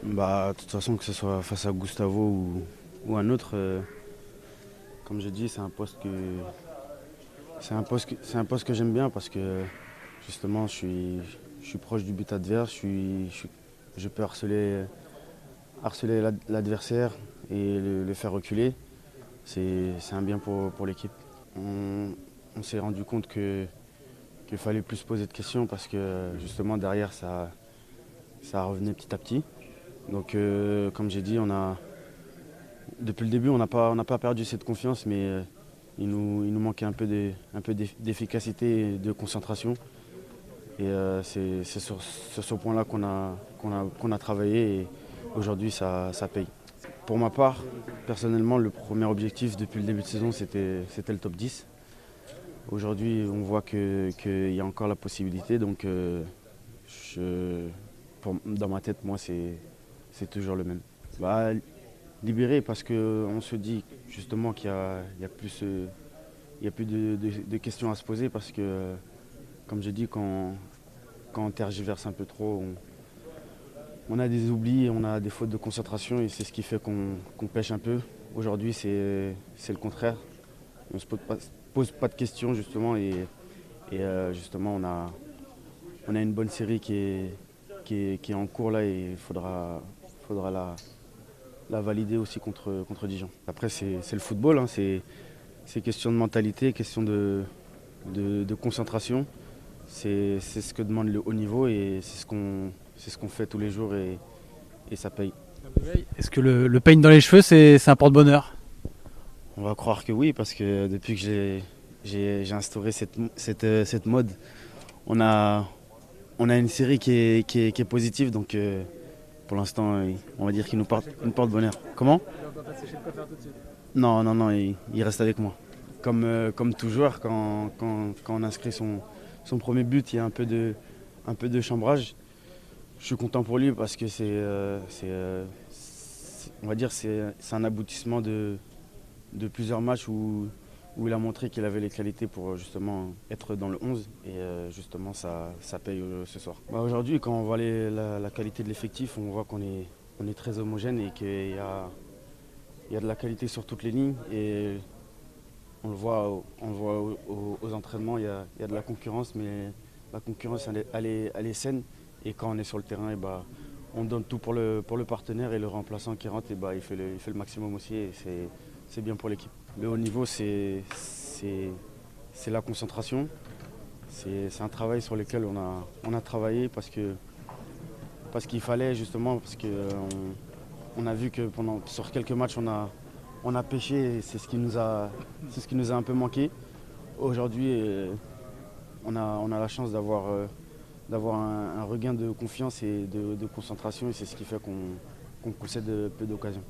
De toute façon, que ce soit face à Gustavo ou un autre, comme j'ai dit, c'est un poste que j'aime bien parce que justement, je suis proche du but adverse, je peux harceler l'adversaire et le faire reculer. C'est un bien pour l'équipe. On s'est rendu compte qu'il fallait plus se poser de questions parce que justement derrière ça revenait petit à petit. Donc comme j'ai dit, depuis le début on n'a pas perdu cette confiance, mais il nous manquait un peu d'efficacité et de concentration. Et c'est sur ce point-là qu'on a travaillé et aujourd'hui ça paye. Pour ma part, personnellement, le premier objectif depuis le début de saison c'était le top 10. Aujourd'hui on voit qu'il y a encore la possibilité, donc je, dans ma tête, moi, c'est toujours le même. Libéré parce qu'on se dit justement qu'il y a plus, il y a plus de questions à se poser parce que, comme j'ai dit, quand on tergiverse un peu trop, on a des oublis, on a des fautes de concentration et c'est ce qui fait qu'on pêche un peu. Aujourd'hui, c'est le contraire. On ne se pose pas de questions justement et justement on a une bonne série qui est en cours là et il faudra la valider aussi contre Dijon. Après, c'est le football, hein, c'est question de mentalité, question de concentration. C'est ce que demande le haut niveau et c'est ce qu'on fait tous les jours et ça paye. Est-ce que le peigne dans les cheveux, c'est un porte-bonheur? On va croire que oui, parce que depuis que j'ai instauré cette mode, on a, on a une série qui est positive, donc pour l'instant, on va dire qu'il nous porte bonheur. Comment? Non, non, non, il reste avec moi. Comme tout joueur, quand on inscrit son premier but, il y a un peu de chambrage. Je suis content pour lui parce que on va dire, c'est un aboutissement de plusieurs matchs où il a montré qu'il avait les qualités pour justement être dans le 11 et justement ça paye ce soir. Aujourd'hui, quand on voit la qualité de l'effectif, on voit on est très homogène et il y a de la qualité sur toutes les lignes et on le voit aux entraînements, il y a de la concurrence, mais la concurrence elle est saine et quand on est sur le terrain, on donne tout pour le partenaire et le remplaçant qui rentre, il fait le maximum aussi et c'est bien pour l'équipe. Le haut niveau, c'est la concentration. C'est un travail sur lequel on a travaillé parce qu'il fallait justement, parce qu'on a vu que sur quelques matchs, on a pêché et c'est ce qui nous a un peu manqué. Aujourd'hui, on a la chance d'avoir un regain de confiance et de concentration et c'est ce qui fait qu'on concède peu d'occasions.